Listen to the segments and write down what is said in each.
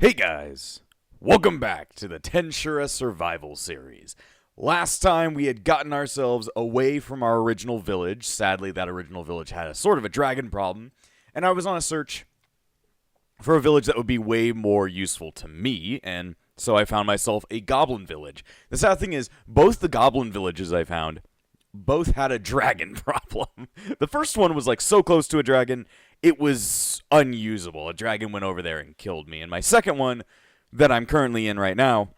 Hey guys, welcome back to the Tensura Survival Series. Last time we had gotten ourselves away from our original village. Sadly, that original village had a sort of a dragon problem, and I was on a search for a village that would be way more useful to me, and so I found myself a goblin village. The sad thing is, both the goblin villages I found both had a dragon problem. The first one was like so close to a dragon, it was unusable. A dragon went over there and killed me. And my second one that I'm currently in right now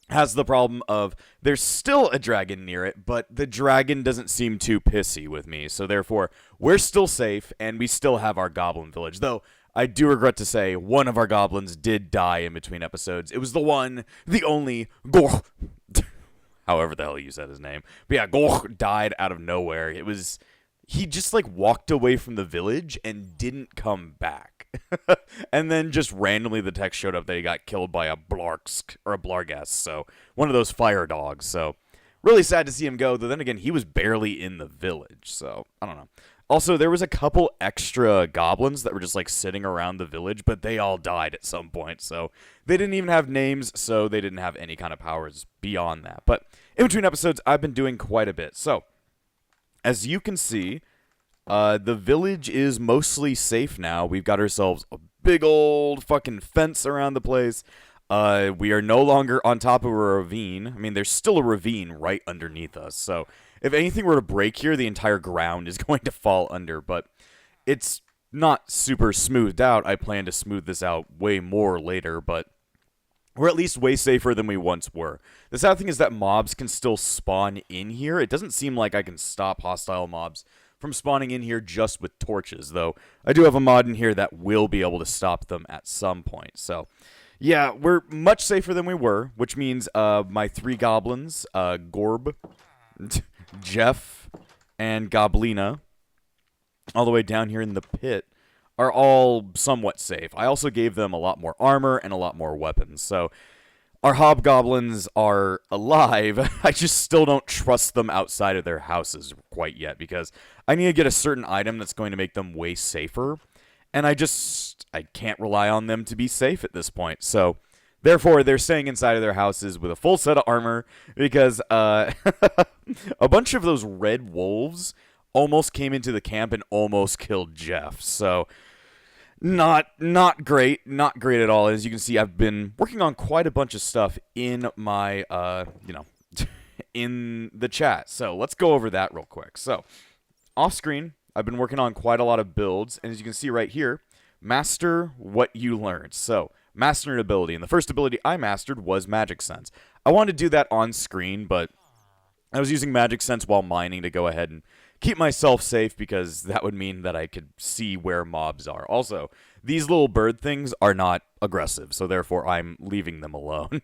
has the problem of there's still a dragon near it, but the dragon doesn't seem too pissy with me. So therefore, we're still safe and we still have our goblin village. Though I do regret to say one of our goblins did die in between episodes. It was the one, the only Gor however the hell you said his name. But yeah, Gor died out of nowhere. He just like walked away from the village and didn't come back. And then just randomly the text showed up that he got killed by a Blarksk or a Blargest, so one of those fire dogs. So really sad to see him go, though then again he was barely in the village, so I don't know. Also, there was a couple extra goblins that were just like sitting around the village, but they all died at some point, so they didn't even have names, so they didn't have any kind of powers beyond that. But in between episodes, I've been doing quite a bit. So as you can see, the village is mostly safe now. We've got ourselves a big old fucking fence around the place. We are no longer on top of a ravine. I mean, there's still a ravine right underneath us. So if anything were to break here, the entire ground is going to fall under. But it's not super smoothed out. I plan to smooth this out way more later, but we're at least way safer than we once were. The sad thing is that mobs can still spawn in here. It doesn't seem like I can stop hostile mobs from spawning in here just with torches, though I do have a mod in here that will be able to stop them at some point. So yeah, we're much safer than we were, which means my three goblins, Gorb, Jeff, and Goblina, all the way down here in the pit, are all somewhat safe. I also gave them a lot more armor and a lot more weapons. So our hobgoblins are alive. I just still don't trust them outside of their houses quite yet, because I need to get a certain item that's going to make them way safer. And I can't rely on them to be safe at this point. So therefore, they're staying inside of their houses with a full set of armor, because a bunch of those red wolves almost came into the camp and almost killed Jeff. So not great at all. As you can see, I've been working on quite a bunch of stuff in my in the chat. So let's go over that real quick. So off screen, I've been working on quite a lot of builds, and as you can see right here, master what you learned. So master an ability, and the first ability I mastered was Magic Sense. I wanted to do that on screen, but I was using Magic Sense while mining to go ahead and keep myself safe, because that would mean that I could see where mobs are. Also, these little bird things are not aggressive, so therefore I'm leaving them alone.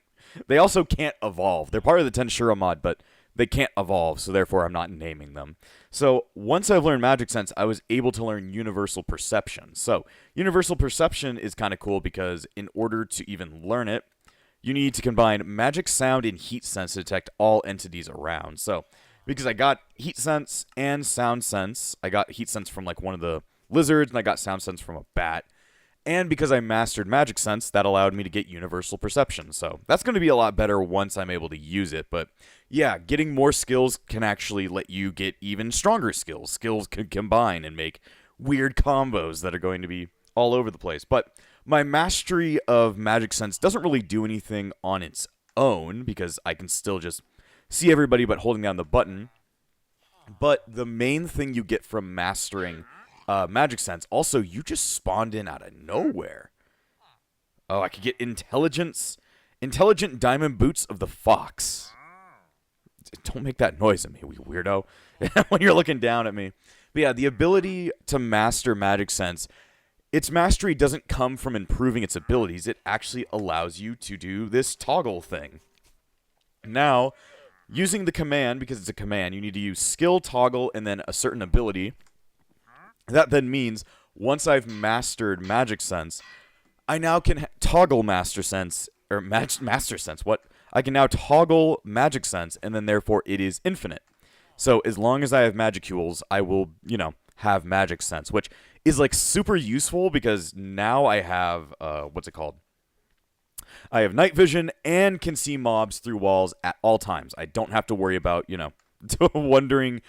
They also can't evolve. They're part of the Tensura mod, but they can't evolve, so therefore I'm not naming them. So once I've learned Magic Sense, I was able to learn Universal Perception. So Universal Perception is kind of cool, because in order to even learn it, you need to combine Magic Sound and Heat Sense to detect all entities around. So because I got Heat Sense and Sound Sense, I got Heat Sense from like one of the lizards, and I got Sound Sense from a bat. And because I mastered Magic Sense, that allowed me to get Universal Perception. So that's going to be a lot better once I'm able to use it. But yeah, getting more skills can actually let you get even stronger skills. Skills can combine and make weird combos that are going to be all over the place. But my mastery of Magic Sense doesn't really do anything on its own, because I can still just see everybody but holding down the button. But the main thing you get from mastering Magic Sense, also, you just spawned in out of nowhere. Oh, I could get Intelligent Diamond Boots of the Fox. Don't make that noise at me, you weirdo, when you're looking down at me. But yeah, the ability to master Magic Sense, its mastery doesn't come from improving its abilities. It actually allows you to do this toggle thing. Now, using the command, because it's a command, you need to use skill, toggle, and then a certain ability. That then means once I've mastered Magic Sense, I now can toggle Master Sense, or Master Sense, what? I can now toggle Magic Sense, and then therefore it is infinite. So as long as I have Magicules, I will, have Magic Sense, which is like super useful, because now I have, what's it called? I have night vision and can see mobs through walls at all times. I don't have to worry about, wondering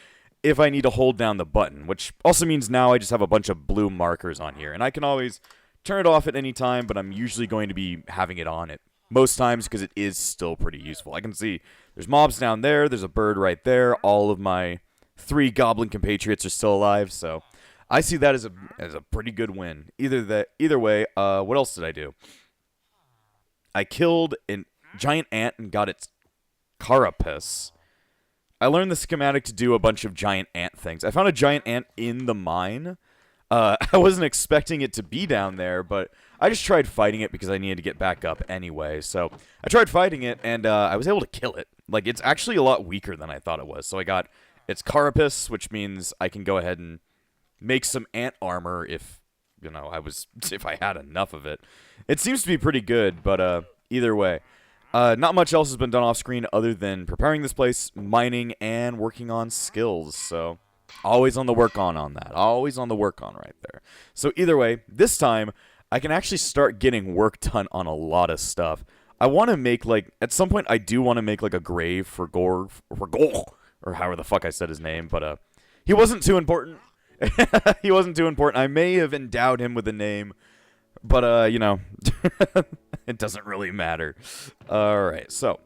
if I need to hold down the button, which also means now I just have a bunch of blue markers on here. And I can always turn it off at any time, but I'm usually going to be having it on at most times because it is still pretty useful. I can see there's mobs down there, there's a bird right there, all of my 3 goblin compatriots are still alive, so I see that as a pretty good win. Either way, what else did I do? I killed a giant ant and got its carapace. I learned the schematic to do a bunch of giant ant things. I found a giant ant in the mine. I wasn't expecting it to be down there, but I just tried fighting it because I needed to get back up anyway. So I tried fighting it, and I was able to kill it. Like, it's actually a lot weaker than I thought it was. So I got its carapace, which means I can go ahead and make some ant armor if I had enough of it. It seems to be pretty good, but either way. Not much else has been done off screen other than preparing this place, mining, and working on skills. So always on the work on that. Always on the work on right there. So either way, this time I can actually start getting work done on a lot of stuff. I want to make, at some point I do want to make, a grave for Gore, or however the fuck I said his name, but he wasn't too important. He wasn't too important. I may have endowed him with a name, but, it doesn't really matter. Alright, so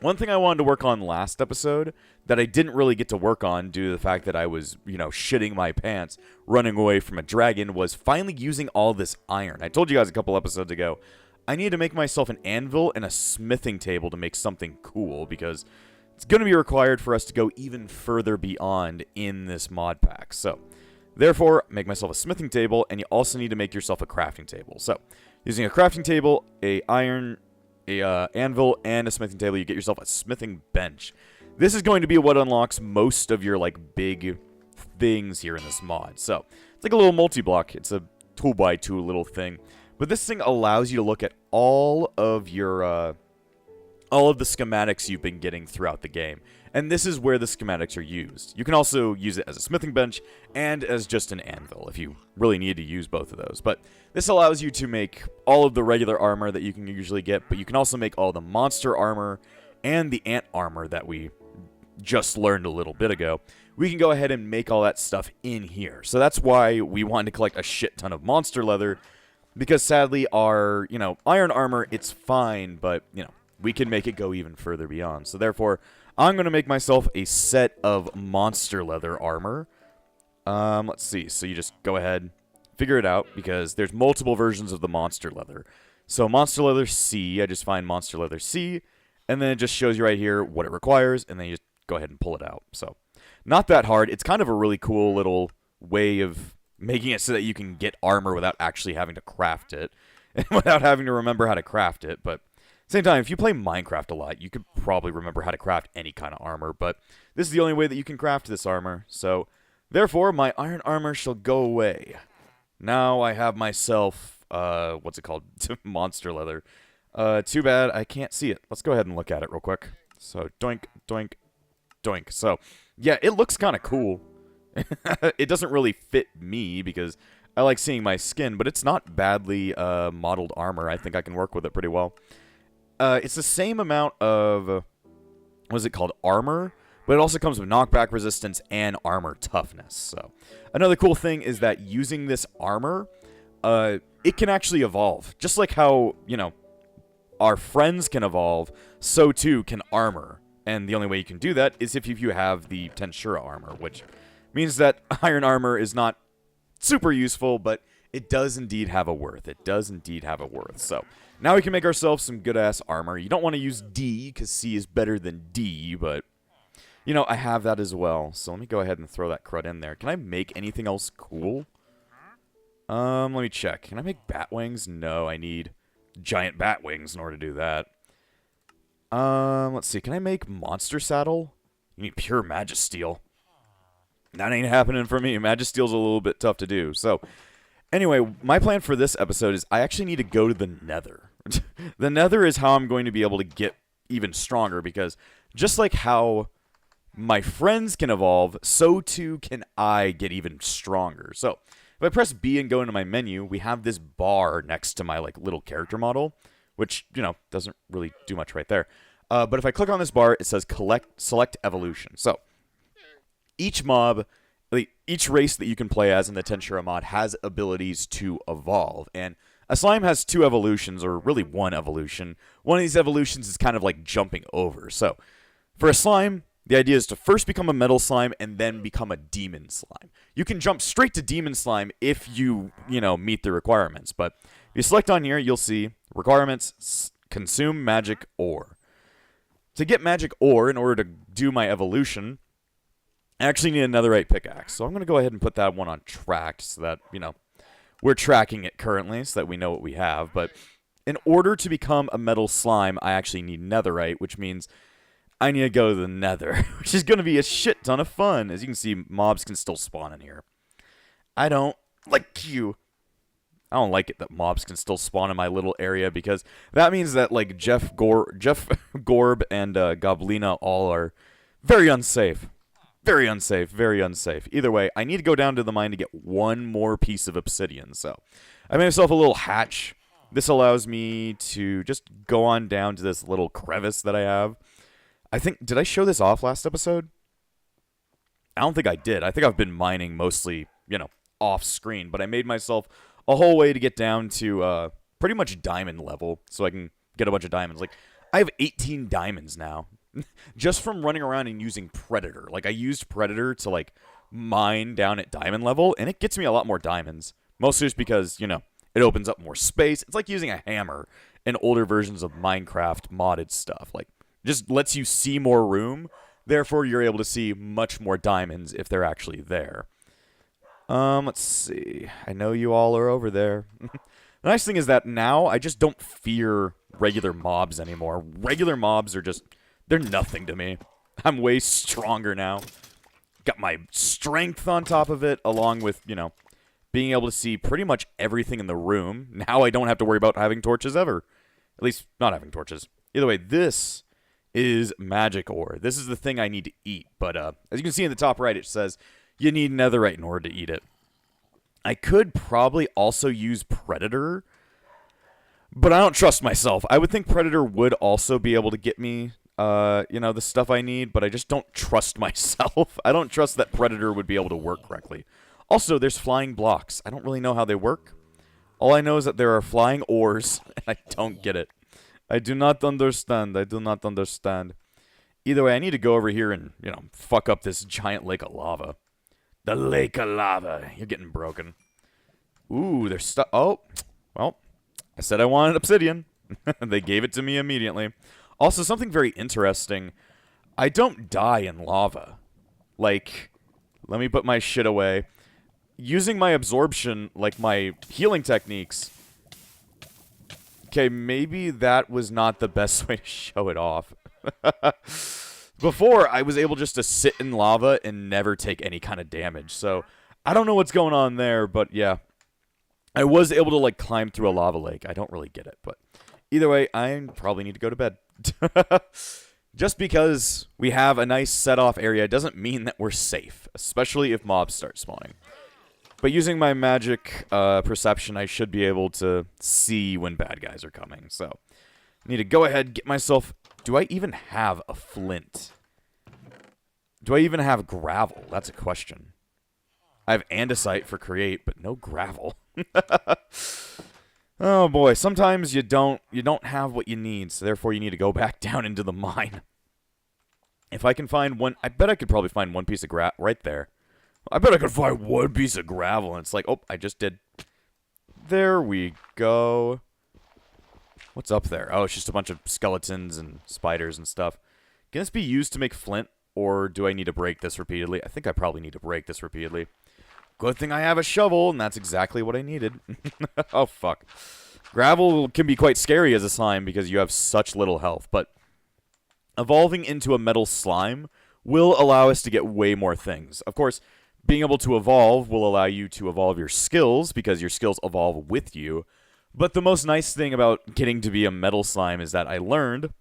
one thing I wanted to work on last episode that I didn't really get to work on due to the fact that I was, shitting my pants running away from a dragon was finally using all this iron. I told you guys a couple episodes ago, I needed to make myself an anvil and a smithing table to make something cool because it's going to be required for us to go even further beyond in this mod pack. So, therefore, make myself a smithing table, and you also need to make yourself a crafting table. So, using a crafting table, anvil, and a smithing table, you get yourself a smithing bench. This is going to be what unlocks most of your, big things here in this mod. So, it's like a little multi-block. It's a 2x2 little thing. But this thing allows you to look at all of your, all of the schematics you've been getting throughout the game. And this is where the schematics are used. You can also use it as a smithing bench and as just an anvil if you really need to use both of those. But this allows you to make all of the regular armor that you can usually get, but you can also make all the monster armor and the ant armor that we just learned a little bit ago. We can go ahead and make all that stuff in here. So that's why we wanted to collect a shit ton of monster leather, because sadly our, iron armor, it's fine, but, we can make it go even further beyond. So therefore, I'm going to make myself a set of monster leather armor. Let's see. So you just go ahead, figure it out, because there's multiple versions of the monster leather. So monster leather C, I just find monster leather C, and then it just shows you right here what it requires, and then you just go ahead and pull it out. So not that hard. It's kind of a really cool little way of making it so that you can get armor without actually having to craft it, and without having to remember how to craft it, but same time, if you play Minecraft a lot, you could probably remember how to craft any kind of armor, but this is the only way that you can craft this armor, so therefore, my iron armor shall go away. Now I have myself, what's it called? Monster leather. Too bad I can't see it. Let's go ahead and look at it real quick. So, doink, doink, doink. So, yeah, it looks kind of cool. It doesn't really fit me because I like seeing my skin, but it's not badly modeled armor. I think I can work with it pretty well. It's the same amount of, what is it called, armor, but it also comes with knockback resistance and armor toughness. So, another cool thing is that using this armor, it can actually evolve. Just like how, our friends can evolve, so too can armor. And the only way you can do that is if you have the Tensura armor, which means that iron armor is not super useful, but it does indeed have a worth. It does indeed have a worth. So, now we can make ourselves some good-ass armor. You don't want to use D, because C is better than D, but, I have that as well. So let me go ahead and throw that crud in there. Can I make anything else cool? Let me check. Can I make bat wings? No, I need giant bat wings in order to do that. Let's see. Can I make monster saddle? You need pure magisteel. That ain't happening for me. Magisteel's a little bit tough to do. So, anyway, my plan for this episode is I actually need to go to the Nether. The Nether is how I'm going to be able to get even stronger, because just like how my friends can evolve, so too can I get even stronger. So, if I press B and go into my menu, we have this bar next to my little character model, which, doesn't really do much right there. But if I click on this bar, it says select evolution. So each mob, each race that you can play as in the Tensura mod has abilities to evolve. And a slime has 2 evolutions, or really 1 evolution. One of these evolutions is kind of like jumping over. So for a slime, the idea is to first become a metal slime and then become a demon slime. You can jump straight to demon slime if you, meet the requirements. But if you select on here, you'll see requirements, consume magic ore. To get magic ore, in order to do my evolution, I actually need a netherite pickaxe. So I'm going to go ahead and put that one on tracked so that, we're tracking it currently so that we know what we have. But in order to become a metal slime, I actually need netherite, which means I need to go to the nether, which is going to be a shit ton of fun. As you can see, mobs can still spawn in here. I don't like it that mobs can still spawn in my little area, because that means that, like, Jeff Gorb and Goblina all are very unsafe. Very unsafe, very unsafe. Either way, I need to go down to the mine to get one more piece of obsidian. So I made myself a little hatch. This allows me to just go on down to this little crevice that I have. Did I show this off last episode? I don't think I did. I think I've been mining mostly, off screen. But I made myself a whole way to get down to pretty much diamond level so I can get a bunch of diamonds. Like, I have 18 diamonds now. Just from running around and using Predator. Like, I used Predator to, like, mine down at diamond level, and it gets me a lot more diamonds. Mostly just because, it opens up more space. It's like using a hammer in older versions of Minecraft modded stuff. Like, just lets you see more room. Therefore, you're able to see much more diamonds if they're actually there. Let's see. I know you all are over there. The nice thing is that now I just don't fear regular mobs anymore. Regular mobs are just... they're nothing to me. I'm way stronger now. Got my strength on top of it, along with, being able to see pretty much everything in the room. Now I don't have to worry about having torches ever. At least, not having torches. Either way, this is magic ore. This is the thing I need to eat. But, as you can see in the top right, it says you need netherite in order to eat it. I could probably also use Predator, but I don't trust myself. I would think Predator would also be able to get me... the stuff I need, but I just don't trust myself. I don't trust that Predator would be able to work correctly. Also, there's flying blocks. I don't really know how they work. All I know is that there are flying ores, and I don't get it. I do not understand. I do not understand. Either way, I need to go over here and, fuck up this giant lake of lava. The lake of lava. You're getting broken. Ooh, there's stuff. Oh, well, I said I wanted obsidian. They gave it to me immediately. Also, something very interesting, I don't die in lava. Like, let me put my shit away. Using my absorption, like my healing techniques... okay, maybe that was not the best way to show it off. Before, I was able just to sit in lava and never take any kind of damage. So, I don't know what's going on there, but yeah. I was able to, like, climb through a lava lake. I don't really get it, but... either way, I probably need to go to bed. Just because we have a nice set-off area doesn't mean that we're safe, especially if mobs start spawning. But using my magic perception, I should be able to see when bad guys are coming. So, I need to go ahead, get myself... do I even have a flint? Do I even have gravel? That's a question. I have andesite for create, but no gravel. Oh boy, sometimes you don't have what you need, so therefore you need to go back down into the mine. If I can find one, I bet I could probably find one piece of gravel right there. I bet I could find one piece of gravel, and it's like, oh, I just did. There we go. What's up there? Oh, it's just a bunch of skeletons and spiders and stuff. Can this be used to make flint, or do I need to break this repeatedly? I think I probably need to break this repeatedly. Good thing I have a shovel, and that's exactly what I needed. Oh, fuck. Gravel can be quite scary as a slime because you have such little health, but evolving into a metal slime will allow us to get way more things. Of course, being able to evolve will allow you to evolve your skills because your skills evolve with you. But the most nice thing about getting to be a metal slime is that I learned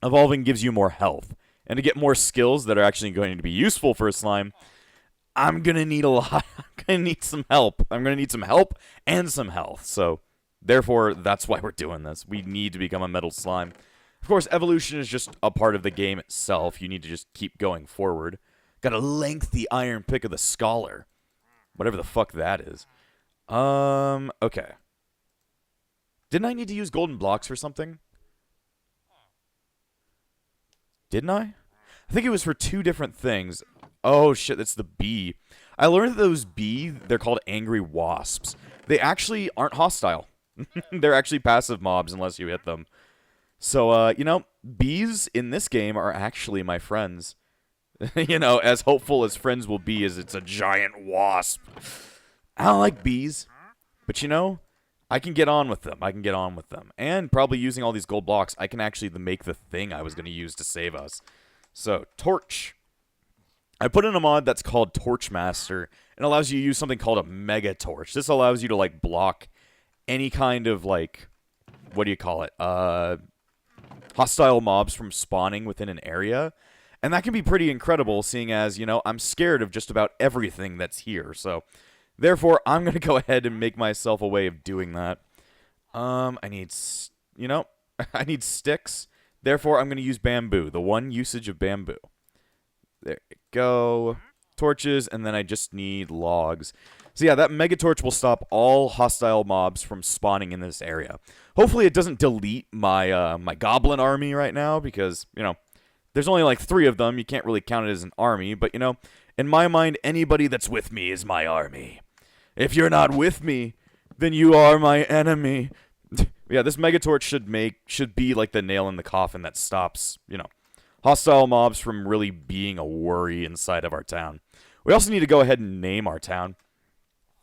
evolving gives you more health. And to get more skills that are actually going to be useful for a slime, I'm going to need a lot. I'm going to need some help. I'm going to need some help and some health. So, Therefore, that's why we're doing this. We need to become a metal slime. Of course, evolution is just a part of the game itself. You need to just keep going forward. Got a lengthy iron pick of the scholar. Whatever the fuck that is. Okay. Didn't I need to use golden blocks for something? Didn't I? I think it was for 2 different things. Oh, shit, that's the bee. I learned that those bee, they're called angry wasps. They actually aren't hostile. They're actually passive mobs unless you hit them. So, you know, bees in this game are actually my friends. You know, as hopeful as friends will be as it's a giant wasp. I don't like bees. But, you know, I can get on with them. And probably using all these gold blocks, I can actually make the thing I was going to use to save us. So, torch. I put in a mod that's called Torch Master, and allows you to use something called a mega torch. This allows you to, like, block any kind of, like, what do you call it? Hostile mobs from spawning within an area. And that can be pretty incredible, seeing as, you know, I'm scared of just about everything that's here. So, therefore, I'm going to go ahead and make myself a way of doing that. I need, you know, I need sticks. Therefore, I'm going to use bamboo. The one usage of bamboo. There you go. Torches, and then I just need logs. So yeah, that mega torch will stop all hostile mobs from spawning in this area. Hopefully it doesn't delete my my goblin army right now, because, you know, there's only like 3 of them. You can't really count it as an army, but, you know, in my mind, anybody that's with me is my army. If you're not with me, then you are my enemy. Yeah, this mega torch should be like the nail in the coffin that stops, you know, hostile mobs from really being a worry inside of our town. We also need to go ahead and name our town.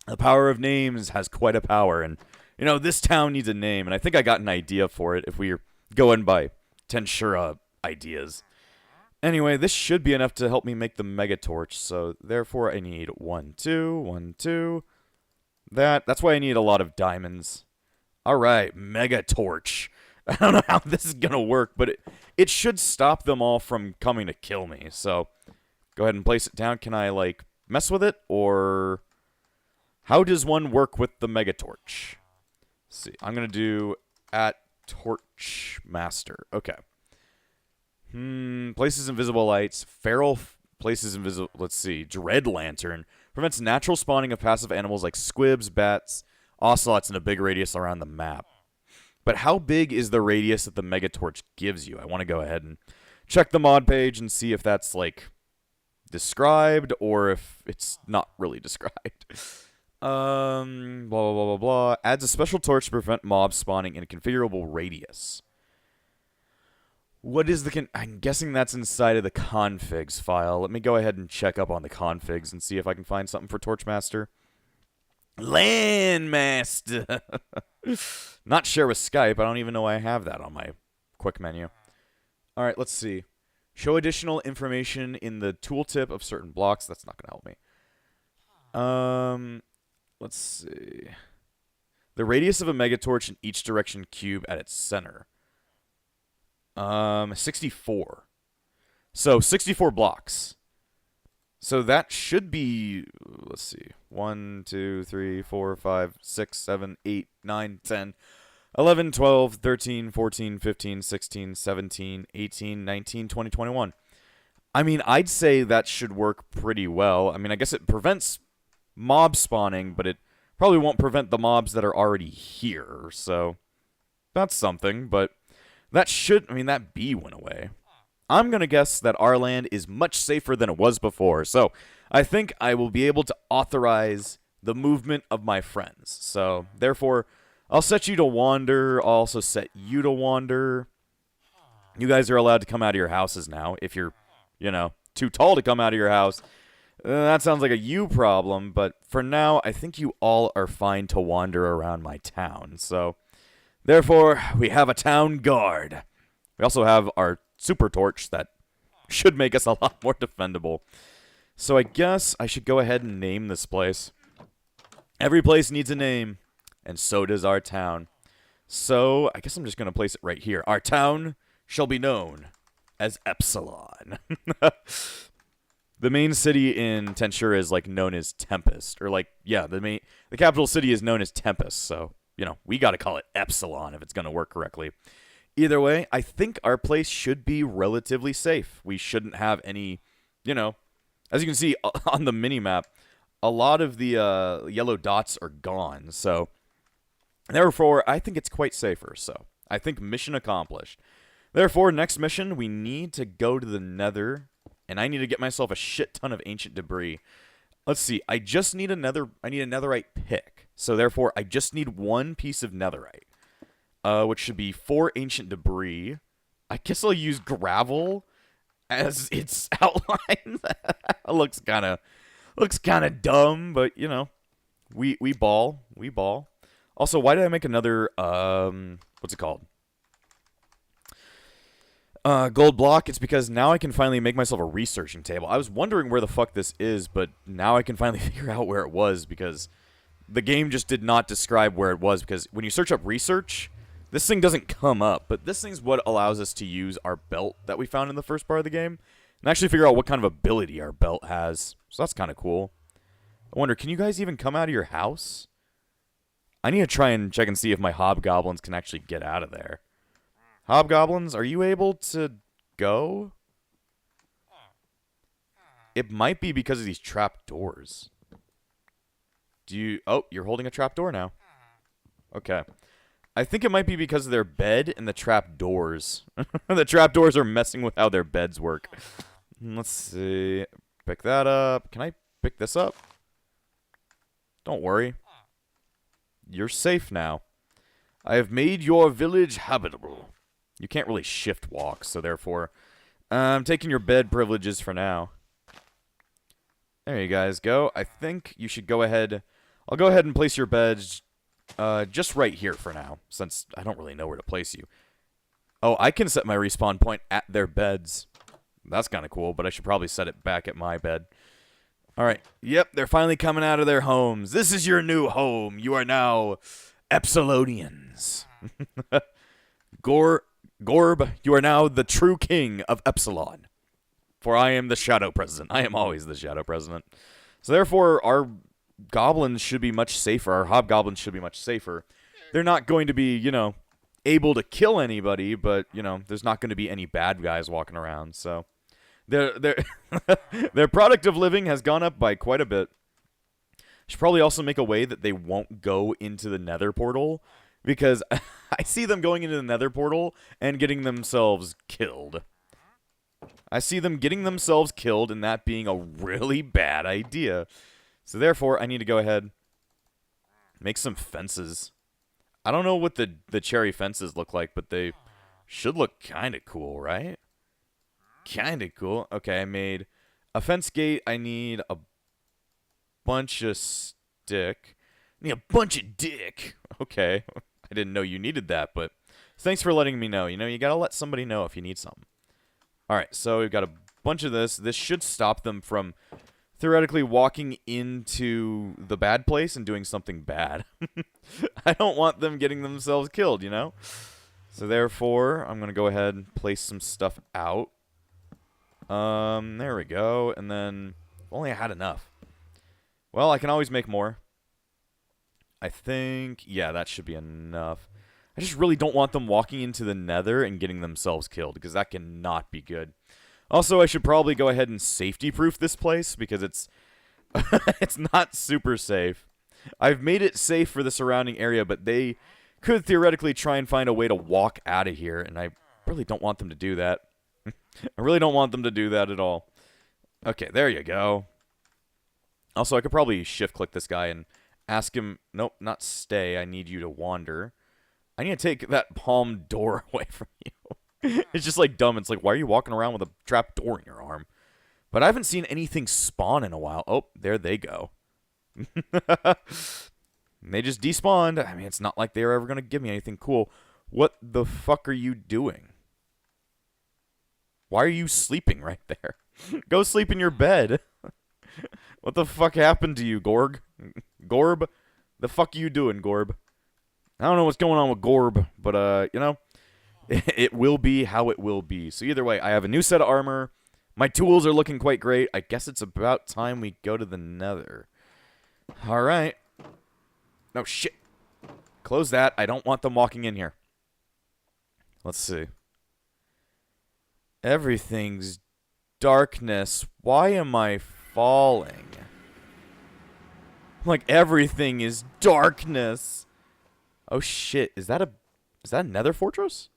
The power of names has quite a power, and, you know, this town needs a name, and I think I got an idea for it if we're going by Tensura ideas. Anyway, this should be enough to help me make the mega torch, so therefore I need 1, 2, 1, 2. That's why I need a lot of diamonds. Alright, mega torch. I don't know how this is gonna work, but it should stop them all from coming to kill me. So, go ahead and place it down. Can I, like, mess with it? Or, how does one work with the mega torch? Let's see, I'm gonna do at torch master. Okay. Places invisible lights. Feral places invisible. Let's see. Dread lantern prevents natural spawning of passive animals like squibs, bats, ocelots in a big radius around the map. But how big is the radius that the mega torch gives you? I want to go ahead and check the mod page and see if that's, like, described or if it's not really described. Blah, blah, blah, blah, blah. Adds a special torch to prevent mobs spawning in a configurable radius. What is the I'm guessing that's inside of the configs file. Let me go ahead and check up on the configs and see if I can find something for Torchmaster. Landmaster! Not share with Skype. I don't even know I have that on my quick menu. Alright, let's see. Show additional information in the tooltip of certain blocks. That's not going to help me. Let's see. The radius of a megatorch in each direction cube at its center. 64. So, 64 blocks. So that should be, let's see, 1, 2, 3, 4, 5, 6, 7, 8, 9, 10, 11, 12, 13, 14, 15, 16, 17, 18, 19, 20, 21. I mean, I'd say that should work pretty well. I mean, I guess it prevents mob spawning, but it probably won't prevent the mobs that are already here. So that's something, but that should, I mean, that bee went away. I'm going to guess that our land is much safer than it was before. So I think I will be able to authorize the movement of my friends. So therefore, I'll set you to wander. I'll also set you to wander. You guys are allowed to come out of your houses now. If you're, you know, too tall to come out of your house, that sounds like a you problem. But for now, I think you all are fine to wander around my town. So therefore, we have a town guard. We also have our super torch that should make us a lot more defendable. So I guess I should go ahead and name this place. Every place needs a name, and so does our town. So I guess I'm just going to place it right here. Our town shall be known as Epsilon. The main city in Tensura is, like, known as Tempest, or, like, yeah, the capital city is known as Tempest. So we got to call it Epsilon if it's going to work correctly. Either way, I think our place should be relatively safe. We shouldn't have any, as you can see on the mini-map, a lot of the yellow dots are gone. So, therefore, I think it's quite safer. So, I think mission accomplished. Therefore, next mission, we need to go to the Nether, and I need to get myself a shit ton of ancient debris. Let's see, I just need a netherite pick. So, therefore, I just need one piece of netherite, which should be 4 ancient debris. I guess I'll use gravel as its outline. looks kind of dumb, but we ball. Also, why did I make another what's it called? Gold block? It's because now I can finally make myself a researching table. I was wondering where the fuck this is, but now I can finally figure out where it was, because the game just did not describe where it was, because when you search up research, this thing doesn't come up, but this thing's what allows us to use our belt that we found in the first part of the game, and actually figure out what kind of ability our belt has. So that's kind of cool. I wonder, can you guys even come out of your house? I need to try and check and see if my hobgoblins can actually get out of there. Hobgoblins, are you able to go? It might be because of these trap doors. Oh, you're holding a trap door now. Okay. I think it might be because of their bed and the trap doors. The trap doors are messing with how their beds work. Let's see. Pick that up. Can I pick this up? Don't worry. You're safe now. I have made your village habitable. You can't really shift walk, so therefore, I'm taking your bed privileges for now. There you guys go. I think you should go ahead. I'll go ahead and place your beds just right here for now, since I don't really know where to place you. Oh, I can set my respawn point at their beds. That's kind of cool, but I should probably set it back at my bed. Alright, yep, they're finally coming out of their homes. This is your new home. You are now Epsilonians. Gorb, you are now the true king of Epsilon. For I am the Shadow President. I am always the Shadow President. So therefore, our goblins should be much safer. Our hobgoblins should be much safer. They're not going to be, able to kill anybody, but, there's not going to be any bad guys walking around, so their product of living has gone up by quite a bit. Should probably also make a way that they won't go into the Nether portal, because I see them going into the Nether portal and getting themselves killed. I see them getting themselves killed, and that being a really bad idea. So therefore, I need to go ahead, make some fences. I don't know what the cherry fences look like, but they should look kind of cool, right? Kind of cool. Okay, I made a fence gate. I need a bunch of stick. I need a bunch of dick. Okay. I didn't know you needed that, but thanks for letting me know. You gotta let somebody know if you need something. Alright, so we've got a bunch of this. This should stop them from theoretically walking into the bad place and doing something bad. I don't want them getting themselves killed, So therefore, I'm going to go ahead and place some stuff out. There we go. And then, if only I had enough. Well, I can always make more. I think, yeah, that should be enough. I just really don't want them walking into the Nether and getting themselves killed, because that cannot be good. Also, I should probably go ahead and safety-proof this place, because it's it's not super safe. I've made it safe for the surrounding area, but they could theoretically try and find a way to walk out of here, and I really don't want them to do that. I really don't want them to do that at all. Okay, there you go. Also, I could probably shift-click this guy and ask him, nope, not stay, I need you to wander. I need to take that palm door away from you. It's just like dumb. It's like, why are you walking around with a trap door in your arm? But I haven't seen anything spawn in a while. Oh, there they go. They just despawned. I mean, it's not like they were ever going to give me anything cool. What the fuck are you doing? Why are you sleeping right there? Go sleep in your bed. What the fuck happened to you, Gorg? Gorb? The fuck are you doing, Gorb? I don't know what's going on with Gorb, but, it will be how it will be. So either way, I have a new set of armor. My tools are looking quite great. I guess it's about time we go to the Nether. Alright. No, shit. Close that. I don't want them walking in here. Let's see. Everything's darkness. Why am I falling? Like, everything is darkness. Oh, shit. Is that a nether fortress?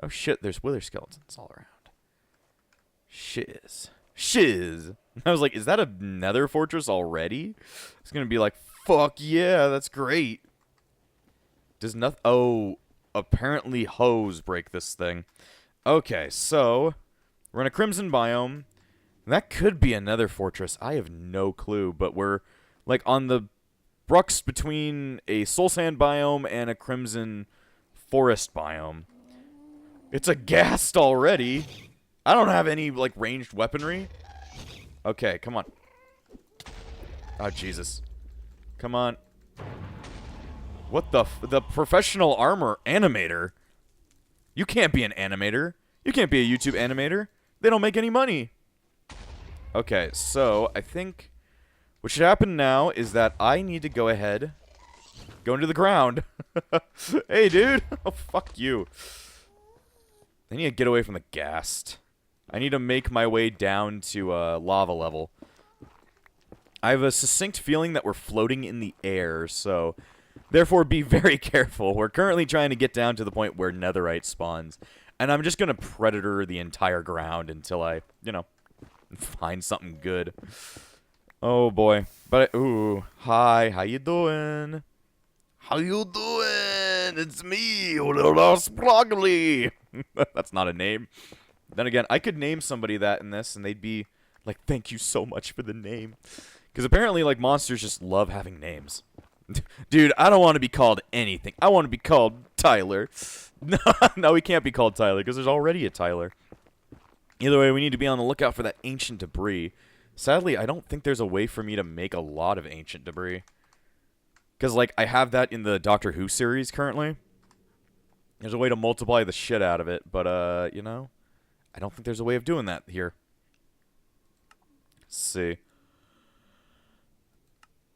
Oh, shit. There's wither skeletons all around. Shiz. I was like, is that a nether fortress already? It's gonna be like, fuck yeah, that's great. Does nothing... Oh, apparently hoes break this thing. Okay, so we're in a crimson biome. That could be a nether fortress. I have no clue, but we're like on the brux between a soul sand biome and a crimson forest biome. It's a ghast already. I don't have any, like, ranged weaponry. Okay, come on. Oh, Jesus. Come on. What the professional armor animator? You can't be an animator. You can't be a YouTube animator. They don't make any money. Okay, so I think what should happen now is that I need to go ahead, go into the ground. Hey, dude. Oh, fuck you. I need to get away from the ghast. I need to make my way down to lava level. I have a succinct feeling that we're floating in the air, so therefore be very careful. We're currently trying to get down to the point where netherite spawns, and I'm just going to predator the entire ground until I, you know, find something good. Oh, boy. But, ooh, hi, how you doing? How you doing? It's me, little Sproggly. That's not a name. Then again, I could name somebody that in this, and they'd be like, thank you so much for the name. Because apparently, like, monsters just love having names. Dude, I don't want to be called anything. I want to be called Tyler. No, we can't be called Tyler, because there's already a Tyler. Either way, we need to be on the lookout for that ancient debris. Sadly, I don't think there's a way for me to make a lot of ancient debris. Because, like, I have that in the Doctor Who series currently. There's a way to multiply the shit out of it, but, you know, I don't think there's a way of doing that here. Let's see.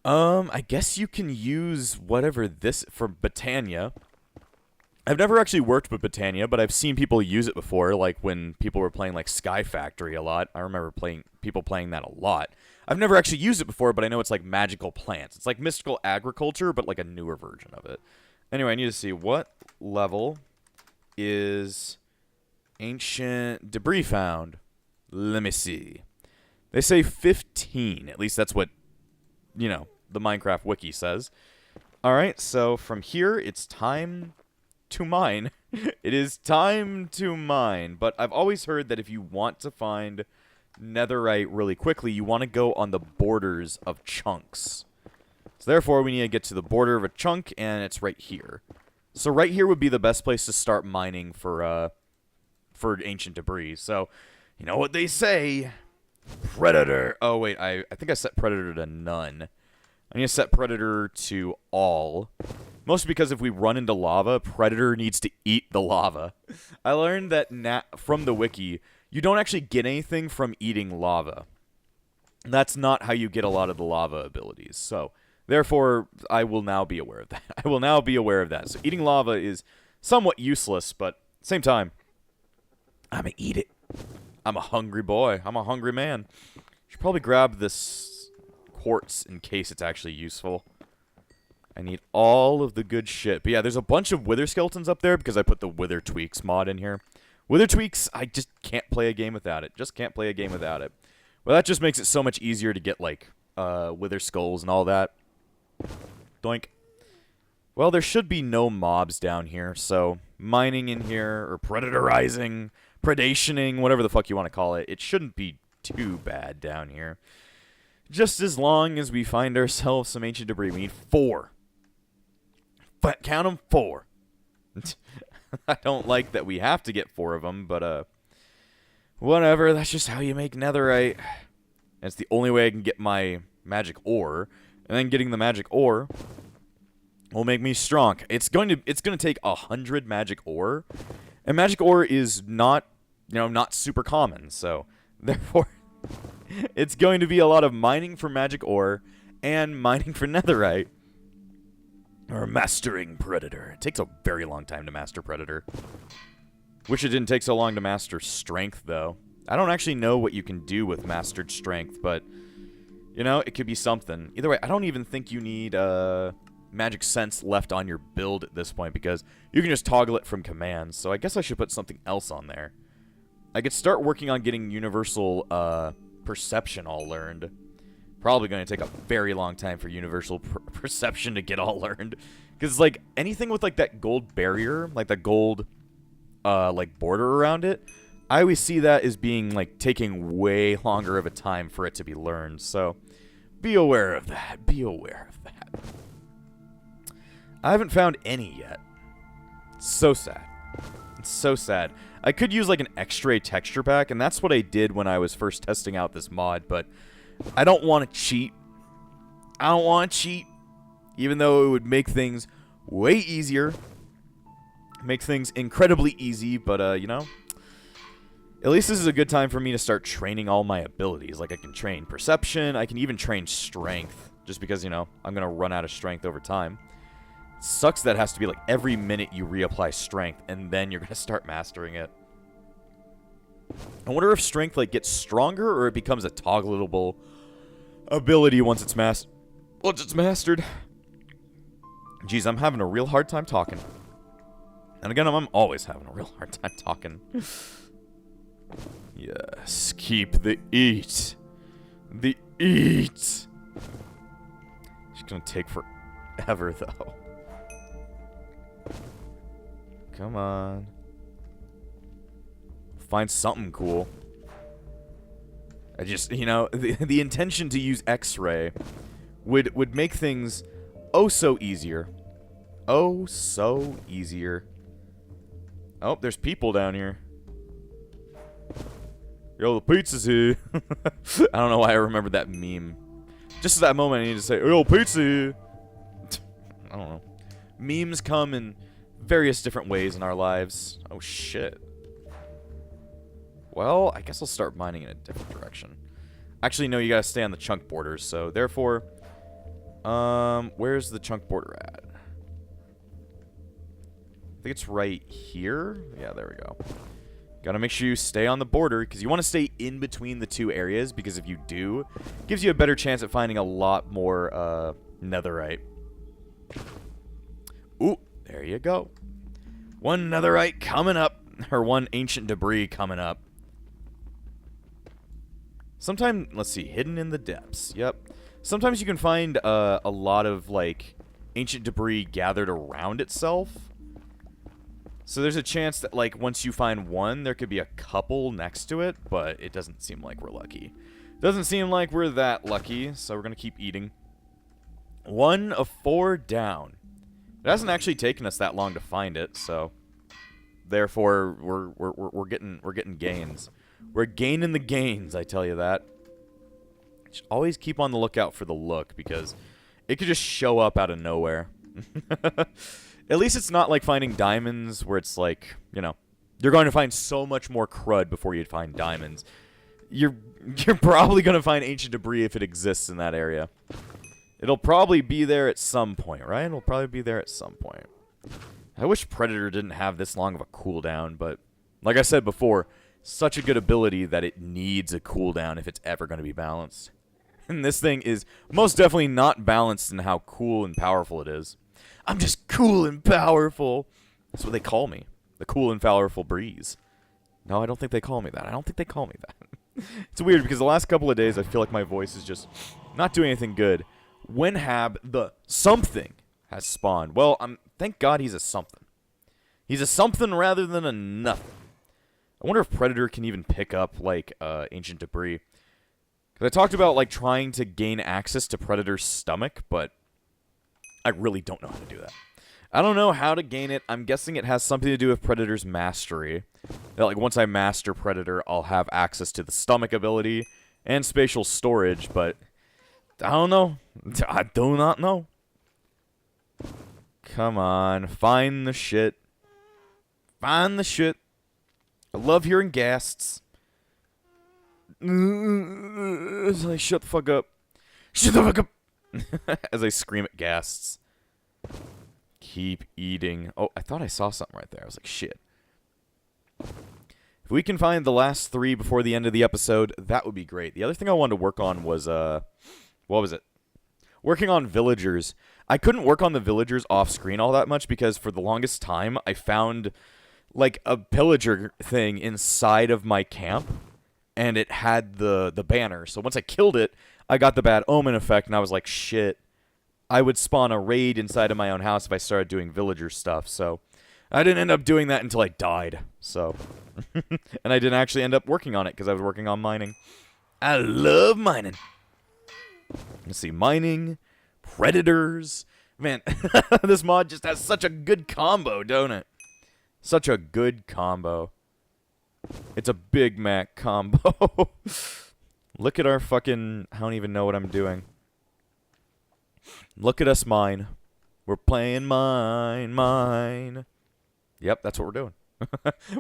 I guess you can use whatever this for Botania. I've never actually worked with Botania, but I've seen people use it before, like when people were playing like Sky Factory a lot. I remember people playing that a lot. I've never actually used it before, but I know it's like magical plants. It's like mystical agriculture, but like a newer version of it. Anyway, I need to see what level is ancient debris found. Let me see. They say 15. At least that's what, you know, the Minecraft wiki says. Alright, so from here, it's time to mine. It is time to mine. But I've always heard that if you want to find netherite really quickly, you want to go on the borders of chunks. So therefore, we need to get to the border of a chunk, and it's right here. So right here would be the best place to start mining for ancient debris. So, you know what they say. Predator. Oh, wait. I think I set Predator to none. I need to set Predator to all. Mostly because if we run into lava, Predator needs to eat the lava. I learned that from the wiki, you don't actually get anything from eating lava. That's not how you get a lot of the lava abilities. So, therefore, I will now be aware of that. I will now be aware of that. So, eating lava is somewhat useless, but at the same time, I'm gonna eat it. I'm a hungry boy. I'm a hungry man. Should probably grab this quartz in case it's actually useful. I need all of the good shit. But yeah, there's a bunch of wither skeletons up there because I put the Wither Tweaks mod in here. Wither Tweaks, I just can't play a game without it. Just can't play a game without it. Well, that just makes it so much easier to get, like, wither skulls and all that. Doink. Well, there should be no mobs down here, so mining in here, or predatorizing, predationing, whatever the fuck you want to call it, it shouldn't be too bad down here. Just as long as we find ourselves some ancient debris. We need 4. Count them, 4. I don't like that we have to get 4 of them, but, whatever. That's just how you make netherite. And it's the only way I can get my magic ore. And then getting the magic ore will make me strong. It's going to take 100 magic ore. And magic ore is not, you know, not super common. So, therefore, it's going to be a lot of mining for magic ore and mining for netherite. Or mastering Predator. It takes a very long time to master Predator. Wish it didn't take so long to master Strength, though. I don't actually know what you can do with mastered Strength, but, you know, it could be something. Either way, I don't even think you need Magic Sense left on your build at this point, because you can just toggle it from commands, so I guess I should put something else on there. I could start working on getting Universal Perception all learned. Probably going to take a very long time for Universal Perception to get all learned. Because, like, anything with, like, that gold barrier, like the gold, like, border around it, I always see that as being, like, taking way longer of a time for it to be learned. So, be aware of that. Be aware of that. I haven't found any yet. It's so sad. It's so sad. I could use, like, an X-ray texture pack, and that's what I did when I was first testing out this mod, but I don't want to cheat. I don't want to cheat. Even though it would make things way easier. Make things incredibly easy, but, you know. At least this is a good time for me to start training all my abilities. Like, I can train Perception. I can even train Strength. Just because, you know, I'm going to run out of Strength over time. It sucks that it has to be, like, every minute you reapply Strength, and then you're going to start mastering it. I wonder if Strength, like, gets stronger, or it becomes a toggleable ability once it's mastered. Jeez, I'm having a real hard time talking. And again, I'm always having a real hard time talking. Yes, keep the eat. The eat. It's gonna take forever, though. Come on. Find something cool. I just, you know, the intention to use X-ray would make things oh so easier. Oh so easier. Oh, there's people down here. Yo, the pizza's here. I don't know why I remember that meme. Just at that moment I need to say, yo, pizza here. I don't know. Memes come in various different ways in our lives. Oh shit. Well, I guess I'll start mining in a different direction. Actually, no, you gotta stay on the chunk borders, so therefore... where's the chunk border at? I think it's right here? Yeah, there we go. Gotta make sure you stay on the border, because you want to stay in between the two areas, because if you do, it gives you a better chance at finding a lot more, netherite. Ooh, there you go. One netherite coming up, or one ancient debris coming up. Sometimes, let's see, hidden in the depths. Yep. Sometimes you can find a lot of, like, ancient debris gathered around itself. So there's a chance that, like, once you find one, there could be a couple next to it, but it doesn't seem like we're lucky. Doesn't seem like we're that lucky, so we're going to keep eating. 1 of 4 down. It hasn't actually taken us that long to find it, so therefore we're getting gains. We're gaining the gains, I tell you that. Just always keep on the lookout for the look, because it could just show up out of nowhere. At least it's not like finding diamonds where it's like, you know, you're going to find so much more crud before you find diamonds. You're probably going to find ancient debris if it exists in that area. It'll probably be there at some point, right? It'll probably be there at some point. I wish Predator didn't have this long of a cooldown, but like I said before, such a good ability that it needs a cooldown if it's ever going to be balanced. And this thing is most definitely not balanced in how cool and powerful it is. I'm just cool and powerful. That's what they call me. The cool and powerful breeze. No, I don't think they call me that. I don't think they call me that. It's weird because the last couple of days I feel like my voice is just not doing anything good. Wenhab, the something, has spawned. Well, thank God he's a something. He's a something rather than a nothing. I wonder if Predator can even pick up, like, ancient debris. Because I talked about, like, trying to gain access to Predator's stomach, but I really don't know how to do that. I don't know how to gain it. I'm guessing it has something to do with Predator's mastery. That, like, once I master Predator, I'll have access to the stomach ability and spatial storage, but I don't know. I do not know. Come on. Find the shit. Find the shit. I love hearing gasps. As I shut the fuck up. Shut the fuck up. As I scream at gasps. keep eating. Oh, I thought I saw something right there. I was like, shit. If we can find the last 3 before the end of the episode, that would be great. The other thing I wanted to work on was, what was it? Working on villagers. I couldn't work on the villagers off screen all that much because for the longest time I found like a pillager thing inside of my camp and it had the banner. So once I killed it, I got the bad omen effect and I was like, shit. I would spawn a raid inside of my own house if I started doing villager stuff. So I didn't end up doing that until I died. So and I didn't actually end up working on it because I was working on mining. I love mining. Let's see, mining, predators. Man, this mod just has such a good combo, don't it? Such a good combo. It's a Big Mac combo. Look at our fucking... I don't even know what I'm doing. Look at us mine. We're playing mine. Yep, that's what we're doing.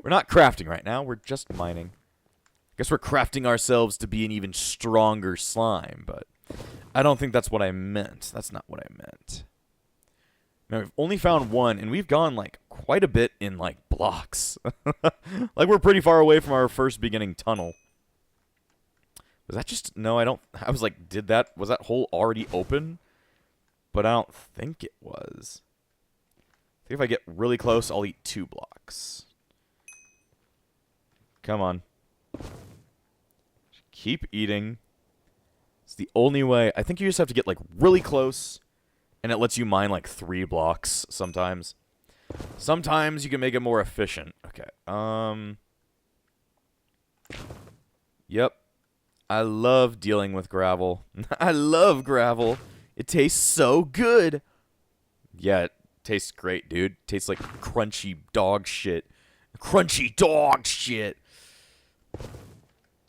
We're not crafting right now. We're just mining. I guess we're crafting ourselves to be an even stronger slime, but... I don't think that's what I meant. That's not what I meant. Now, we've only found 1, and we've gone, like, quite a bit in, like, blocks. Like, we're pretty far away from our first beginning tunnel. Was that just... No, I don't... I was like, was that hole already open? But I don't think it was. I think if I get really close, I'll eat 2 blocks. Come on. Keep eating. It's the only way. I think you just have to get, like, really close, and it lets you mine, like, 3 blocks sometimes. Sometimes you can make it more efficient. Okay. Yep. I love dealing with gravel. I love gravel. It tastes so good. Yeah, it tastes great, dude. It tastes like crunchy dog shit. Crunchy dog shit.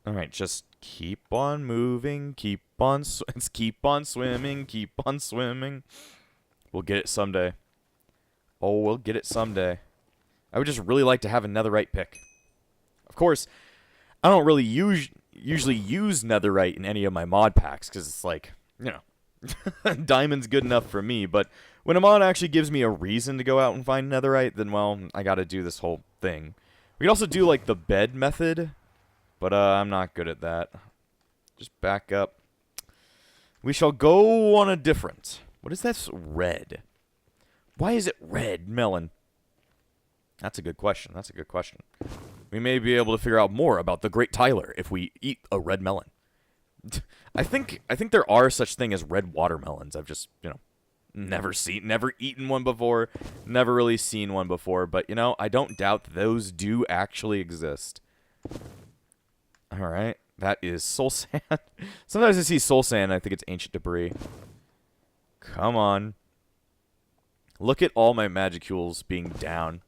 All right, just keep on moving, keep on swimming, keep on swimming. We'll get it someday. Oh, we'll get it someday. I would just really like to have a netherite pick. Of course, I don't really usually use netherite in any of my mod packs because it's like, you know, diamond's good enough for me. But when a mod actually gives me a reason to go out and find netherite, then, well, I got to do this whole thing. We could also do, like, the bed method. But I'm not good at that. Just back up. We shall go on a different. What is this red? Why is it red, melon? That's a good question. That's a good question. We may be able to figure out more about the Great Tyler if we eat a red melon. I think there are such thing as red watermelons. I've just, you know, never eaten one before, never really seen one before. But, you know, I don't doubt those do actually exist. Alright, that is soul sand. Sometimes I see soul sand and I think it's ancient debris. Come on. Look at all my magicules being down.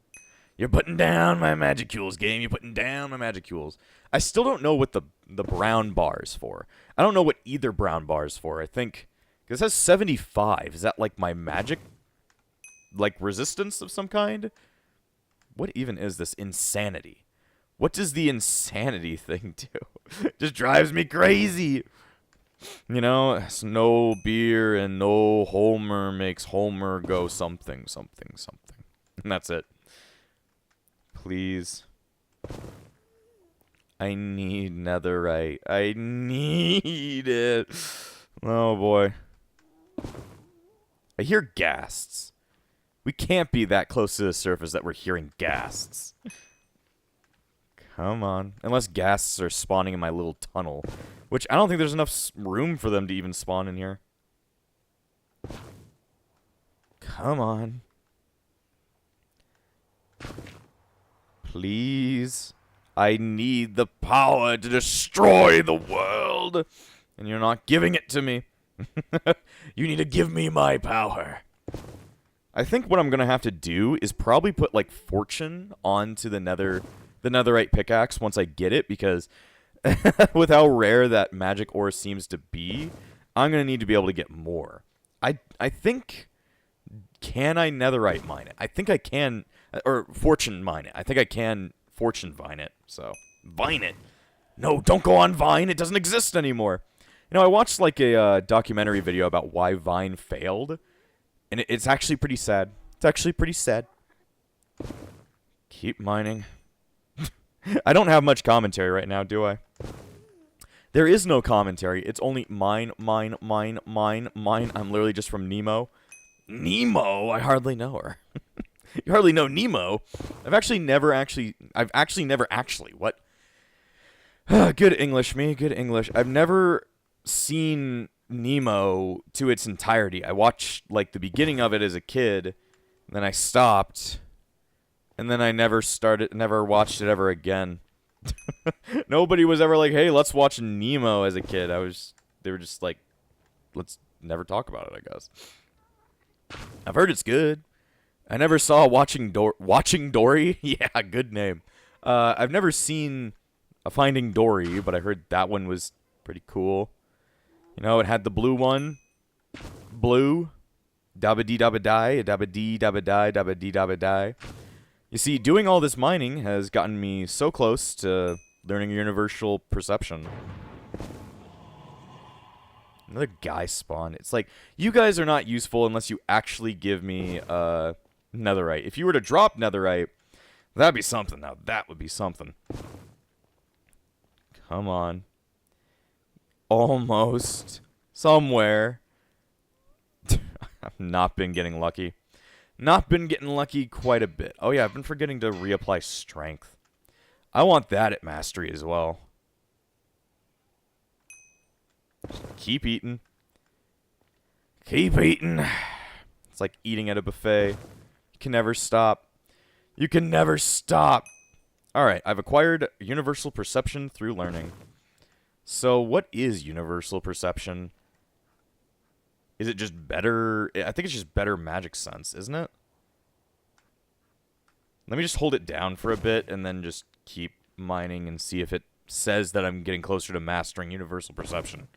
You're putting down my magicules, game. You're putting down my magicules. I still don't know what the brown bar is for. I don't know what either brown bar is for. I think... Because it says 75. Is that like my magic... like resistance of some kind? What even is this insanity? What does the insanity thing do? Just drives me crazy. You know, it's no beer and no Homer makes Homer go something, something, something. And that's it. Please. I need netherite. I need it. Oh, boy. I hear ghasts. We can't be that close to the surface that we're hearing ghasts. Come on. Unless ghasts are spawning in my little tunnel. Which, I don't think there's enough room for them to even spawn in here. Come on. Please. I need the power to destroy the world. And you're not giving it to me. You need to give me my power. I think what I'm going to have to do is probably put, like, fortune onto the netherite pickaxe once I get it, because with how rare that magic ore seems to be, I'm going to need to be able to get more. I think... Can I netherite mine it? I think I can... Or fortune mine it. I think I can fortune vine it. So, vine it. No, don't go on Vine. It doesn't exist anymore. You know, I watched, like, a documentary video about why Vine failed. And it's actually pretty sad. It's actually pretty sad. Keep mining. I don't have much commentary right now, do I? There is no commentary. It's only mine, mine, mine, mine, mine. I'm literally just from Nemo. Nemo? I hardly know her. You hardly know Nemo. I've actually never what? Good English, me. Good English. I've never seen Nemo to its entirety. I watched, like, the beginning of it as a kid. Then I stopped. And then I never watched it ever again. Nobody was ever like, hey, let's watch Nemo as a kid. They were just like, let's never talk about it, I guess. I've heard it's good. I never saw Watching Dory. Yeah, good name. I've never seen a Finding Dory, but I heard that one was pretty cool. You know, it had the blue one. Blue. Dabba-dee dabba-die. Dabba-dee dabba-die. Dabba-dee dabba-die. You see, doing all this mining has gotten me so close to learning universal perception. Another guy spawn. It's like, you guys are not useful unless you actually give me netherite. If you were to drop netherite, that'd be something. Now, that would be something. Come on. Almost. Somewhere. I've not been getting lucky. Not been getting lucky quite a bit. Oh yeah, I've been forgetting to reapply strength. I want that at mastery as well. Keep eating. Keep eating. It's like eating at a buffet. You can never stop. You can never stop. Alright, I've acquired universal perception through learning. So what is universal perception? Is it just better? I think it's just better magic sense, isn't it? Let me just hold it down for a bit and then just keep mining and see if it says that I'm getting closer to mastering universal perception.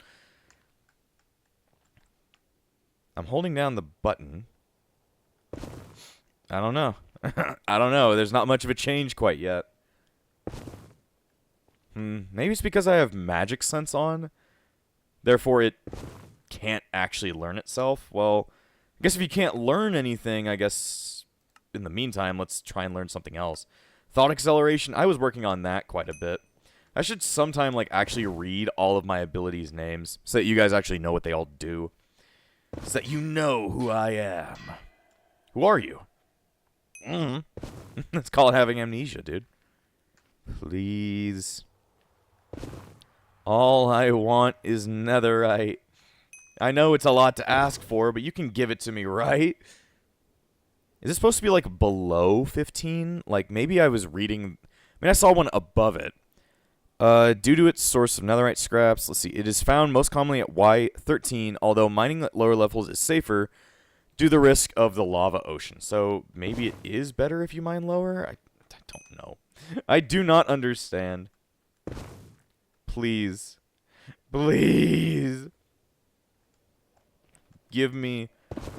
I'm holding down the button. I don't know. I don't know. There's not much of a change quite yet. Maybe it's because I have magic sense on. Therefore, it can't actually learn itself. Well, I guess if you can't learn anything, I guess in the meantime, let's try and learn something else. Thought acceleration, I was working on that quite a bit. I should sometime, like, actually read all of my abilities' names so that you guys actually know what they all do. So that you know who I am. Who are you? Let's call it having amnesia, dude. Please. All I want is netherite. I know it's a lot to ask for, but you can give it to me, right? Is this supposed to be, like, below 15? Like, maybe I was reading... I mean, I saw one above it. Due to its source of netherite scraps, let's see. It is found most commonly at Y13, although mining at lower levels is safer due to the risk of the lava ocean. So, maybe it is better if you mine lower? I don't know. I do not understand. Please. Please. Give me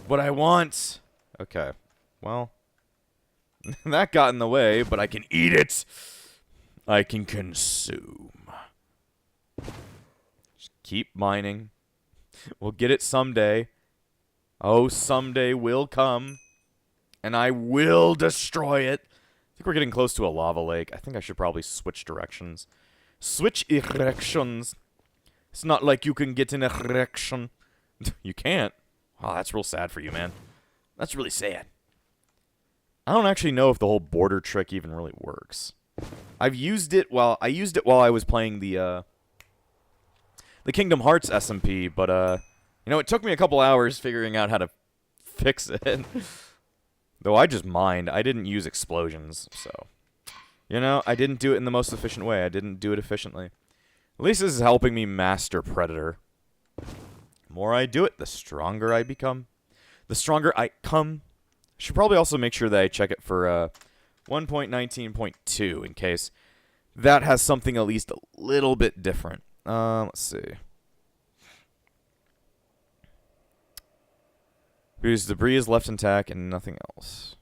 what I want. Okay. Well, that got in the way, but I can eat it. I can consume. Just keep mining. We'll get it someday. Oh, someday will come. And I will destroy it. I think we're getting close to a lava lake. I think I should probably switch directions. Switch directions. It's not like you can get in a direction. You can't. Oh, that's real sad for you, man. That's really sad. I don't actually know if the whole border trick even really works. I've used it while I was playing the Kingdom Hearts SMP, but you know, it took me a couple hours figuring out how to fix it. Though I just mined. I didn't use explosions, so you know, I didn't do it in the most efficient way. I didn't do it efficiently. At least this is helping me master Predator. The more I do it, the stronger I become. The stronger I come. Should probably also make sure that I check it for 1.19.2 in case that has something at least a little bit different. Let's see. Because debris is left intact and nothing else.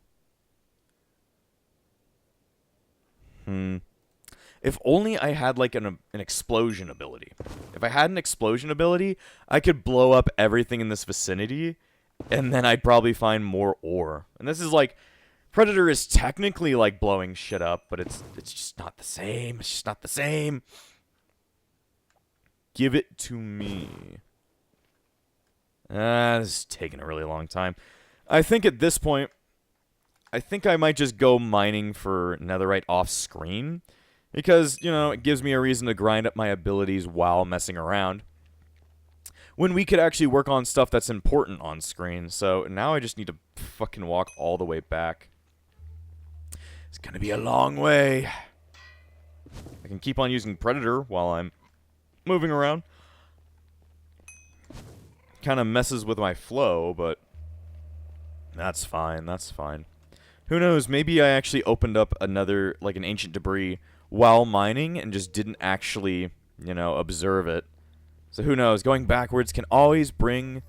If only I had like an explosion ability. If I had an explosion ability, I could blow up everything in this vicinity And then I'd probably find more ore. And this is like, Predator is technically like blowing shit up, but it's just not the same. It's just not the same. Give it to me. This is taking a really long time. I think at this point, I think I might just go mining for netherite off screen. Because, you know, it gives me a reason to grind up my abilities while messing around. When we could actually work on stuff that's important on screen. So now I just need to fucking walk all the way back. It's gonna be a long way. I can keep on using Predator while I'm moving around. Kind of messes with my flow, but that's fine, that's fine. Who knows, maybe I actually opened up another, like an ancient debris while mining and just didn't actually, you know, observe it. So who knows, going backwards can always bring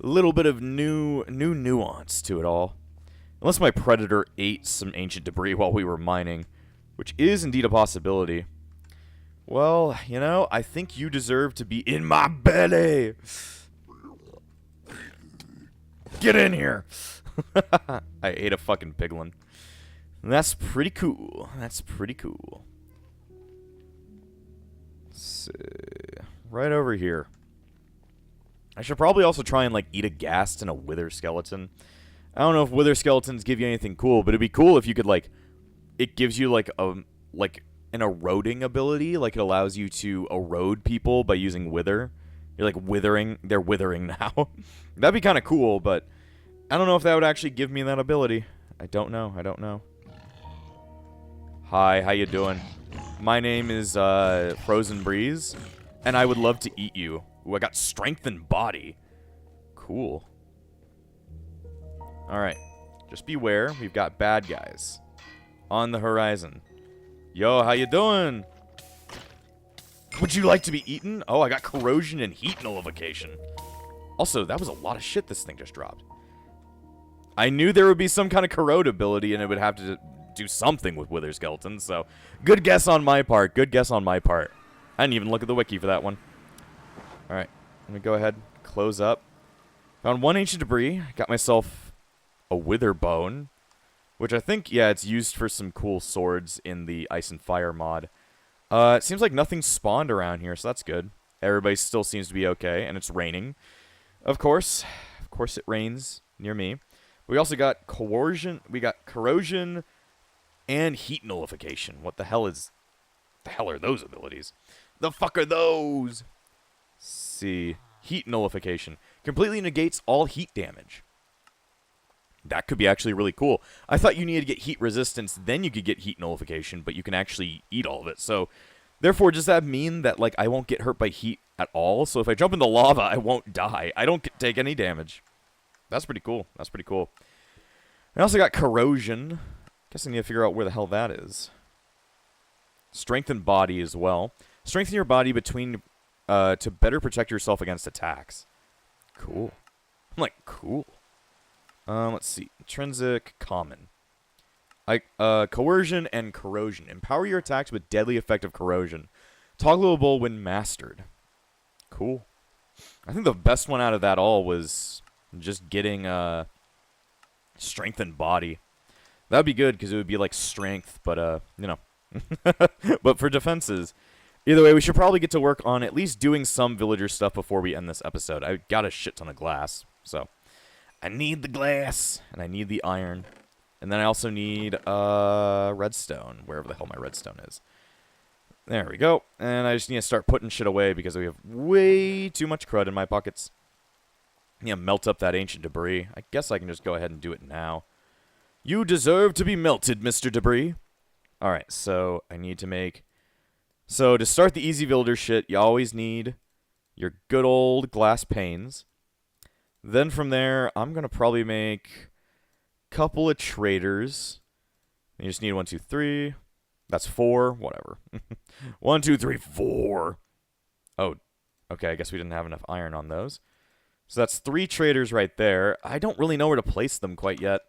a little bit of new nuance to it all. Unless my Predator ate some ancient debris while we were mining, which is indeed a possibility. Well, you know, I think you deserve to be in my belly. Get in here. I ate a fucking piglin. That's pretty cool. That's pretty cool. Let's see. Right over here. I should probably also try and, like, eat a ghast and a wither skeleton. I don't know if wither skeletons give you anything cool, but it'd be cool if you could, like, it gives you, like, an eroding ability. Like, it allows you to erode people by using wither. You're, like, withering. They're withering now. That'd be kind of cool, but I don't know if that would actually give me that ability. I don't know. I don't know. Hi, how you doing? My name is, Frozen Breeze, and I would love to eat you. Ooh, I got strength and body. Cool. Alright. Just beware. We've got bad guys on the horizon. Yo, how you doing? Would you like to be eaten? Oh, I got corrosion and heat nullification. Also, that was a lot of shit this thing just dropped. I knew there would be some kind of corrode ability and it would have to do something with wither skeletons, so good guess on my part. Good guess on my part. I didn't even look at the wiki for that one. Alright, let me go ahead, close up. Found one ancient debris. Got myself a wither bone, which I think, yeah, it's used for some cool swords in the Ice and Fire mod. It seems like nothing spawned around here, so that's good. Everybody still seems to be okay, and it's raining. Of course it rains near me. We also got corrosion and heat nullification. What the hell are those abilities? The fuck are those? Let's see. Heat nullification. Completely negates all heat damage. That could be actually really cool. I thought you needed to get heat resistance, then you could get heat nullification, but you can actually eat all of it. So, therefore, does that mean that, like, I won't get hurt by heat at all? So if I jump in the lava, I won't die. I don't take any damage. That's pretty cool. That's pretty cool. I also got corrosion. Guess I need to figure out where the hell that is. Strengthen body as well. Strengthen your body between to better protect yourself against attacks. Cool. I'm like, cool. Let's see. Intrinsic, common. Coercion and corrosion. Empower your attacks with deadly effective corrosion. Toggleable when mastered. Cool. I think the best one out of that all was just getting strengthened body. That'd be good because it would be like strength, but you know. But for defenses. Either way, we should probably get to work on at least doing some villager stuff before we end this episode. I got a shit ton of glass, so I need the glass, and I need the iron. And then I also need redstone, wherever the hell my redstone is. There we go. And I just need to start putting shit away because we have way too much crud in my pockets. I need to melt up that ancient debris. I guess I can just go ahead and do it now. You deserve to be melted, Mr. Debris. Alright, so I need to make... So to start the easy villager shit, you always need your good old glass panes. Then from there, I'm going to probably make a couple of traders. You just need 1, 2, 3. That's 4. Whatever. 1, 2, 3, 4. Oh, okay. I guess we didn't have enough iron on those. So that's 3 traders right there. I don't really know where to place them quite yet.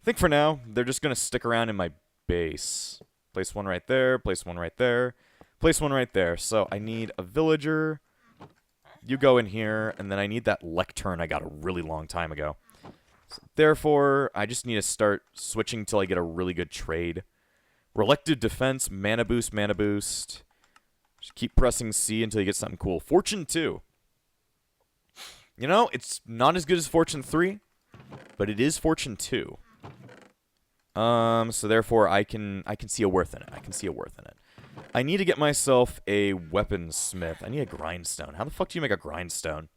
I think for now, they're just going to stick around in my base. Place one right there. Place one right there. Place one right there. So I need a villager You go in here, and then I need that lectern I got a really long time ago. So therefore, I just need to start switching till I get a really good trade. Relective defense, mana boost, mana boost. Just keep pressing C until you get something cool. Fortune 2. You know, it's not as good as Fortune 3, but it is Fortune 2. So therefore I can see a worth in it. I can see a worth in it. I need to get myself a weaponsmith. I need a grindstone. How the fuck do you make a grindstone?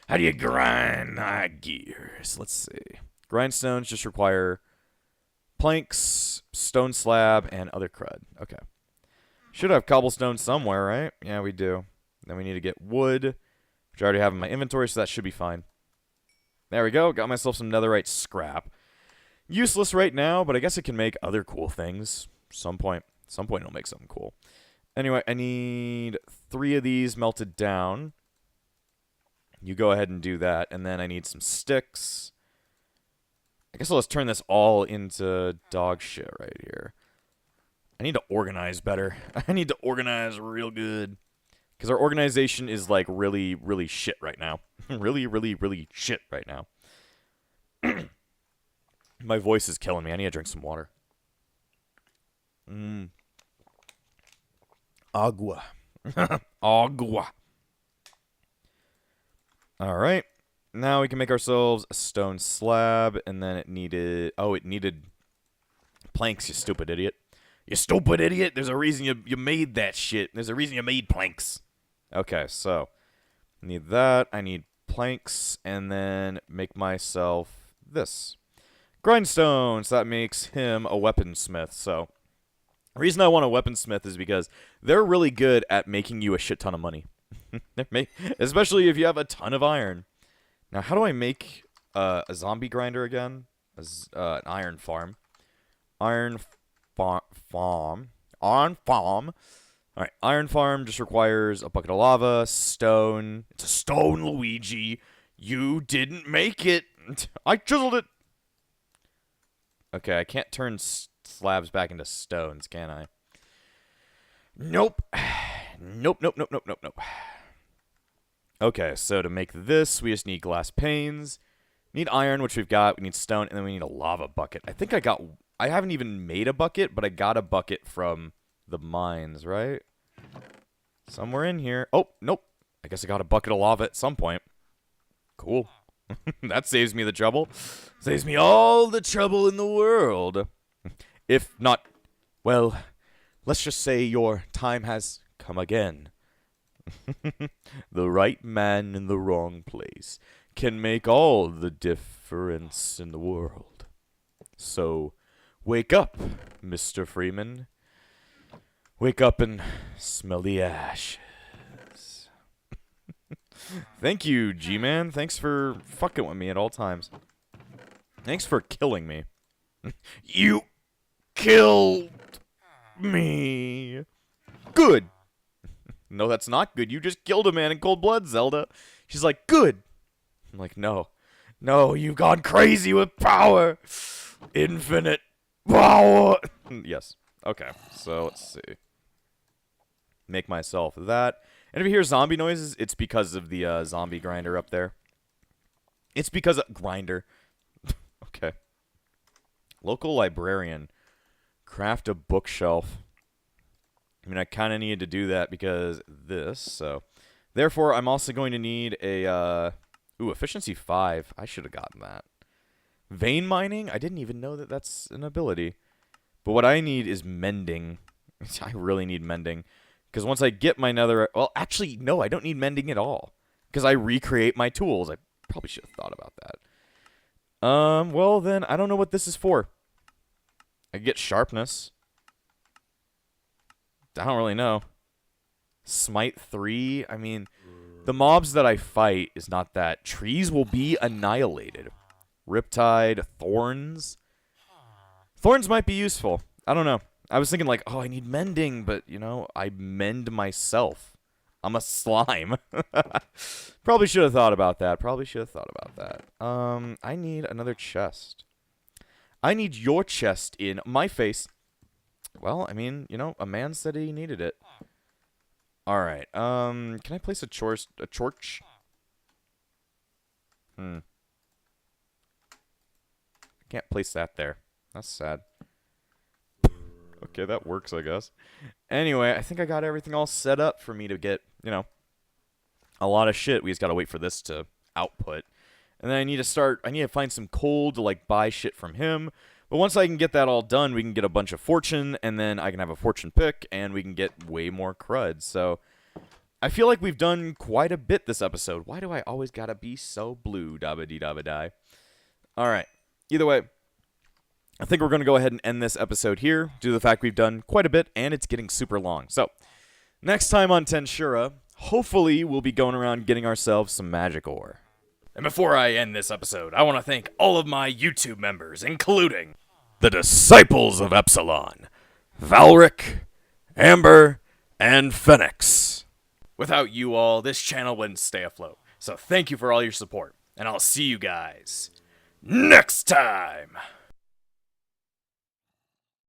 How do you grind gears? Let's see. Grindstones just require planks, stone slab, and other crud. Okay. Should have cobblestone somewhere, right? Yeah, we do. Then we need to get wood, which I already have in my inventory, so that should be fine. There we go. Got myself some netherite scrap. Useless right now, but I guess it can make other cool things. Some point it'll make something cool. Anyway, I need 3 of these melted down. You go ahead and do that. And then I need some sticks. I guess let's turn this all into dog shit right here. I need to organize better. I need to organize real good. Because our organization is like really, really shit right now. really, really, really shit right now. My voice is killing me. I need to drink some water. Agua. Agua. Alright. Now we can make ourselves a stone slab, and then it needed... Oh, it needed planks, you stupid idiot. You stupid idiot! There's a reason you made that shit. There's a reason you made planks. Okay, so... I need that. I need planks, and then make myself this. Grindstones! That makes him a weaponsmith, so... The reason I want a weaponsmith is because they're really good at making you a shit ton of money. Especially if you have a ton of iron. Now, how do I make a zombie grinder again? An iron farm. Iron farm. Alright, iron farm just requires a bucket of lava, stone. It's a stone, Luigi. You didn't make it. I chiseled it. Okay, I can't turn slabs back into stones, can I? Nope. Nope. Okay, so to make this, we just need glass panes. Need iron, which we've got. We need stone, and then we need a lava bucket. I think I haven't even made a bucket, but I got a bucket from the mines, right? Somewhere in here. Oh, nope. I guess I got a bucket of lava at some point. Cool. That saves me the trouble. Saves me all the trouble in the world. If not, well, let's just say your time has come again. The right man in the wrong place can make all the difference in the world. So, wake up, Mr. Freeman. Wake up and smell the ashes. Thank you, G-Man. Thanks for fucking with me at all times. Thanks for killing me. You killed me. Good. No, that's not good. You just killed a man in cold blood, Zelda. She's like, good. I'm like, no. No, you've gone crazy with power. Infinite power. Yes. Okay, so let's see. Make myself that. And if you hear zombie noises, it's because of the zombie grinder up there. It's because of... Grinder. Okay. Local librarian. Craft a bookshelf. I mean, I kind of needed to do that because this, so... Therefore, I'm also going to need a, efficiency 5. I should have gotten that. Vein mining? I didn't even know that that's an ability. But what I need is mending. I really need mending. Because once I get my nether... Well, actually, no, I don't need mending at all. Because I recreate my tools. I probably should have thought about that. Well, then, I don't know what this is for. I get sharpness. I don't really know. Smite 3? I mean, the mobs that I fight is not that. Trees will be annihilated. Riptide, thorns. Thorns might be useful. I don't know. I was thinking like, oh, I need mending, but, you know, I mend myself. I'm a slime. Probably should have thought about that. I need another chest. I need your chest in my face. Well, I mean, you know, a man said he needed it. Alright, can I place a torch? Can't place that there. That's sad. Okay, that works, I guess. Anyway, I think I got everything all set up for me to get, a lot of shit. We just gotta wait for this to output. And then I need to find some coal to, like, buy shit from him. But once I can get that all done, we can get a bunch of fortune, and then I can have a fortune pick, and we can get way more crud. So, I feel like we've done quite a bit this episode. Why do I always gotta be so blue, dabba-dee-dabba-die? Alright. Either way, I think we're going to go ahead and end this episode here due to the fact we've done quite a bit, and it's getting super long. So, next time on Tensura, hopefully we'll be going around getting ourselves some magic ore. And before I end this episode, I want to thank all of my YouTube members, including the Disciples of Epsilon, Valric, Amber, and Phoenix. Without you all, this channel wouldn't stay afloat. So thank you for all your support, and I'll see you guys next time!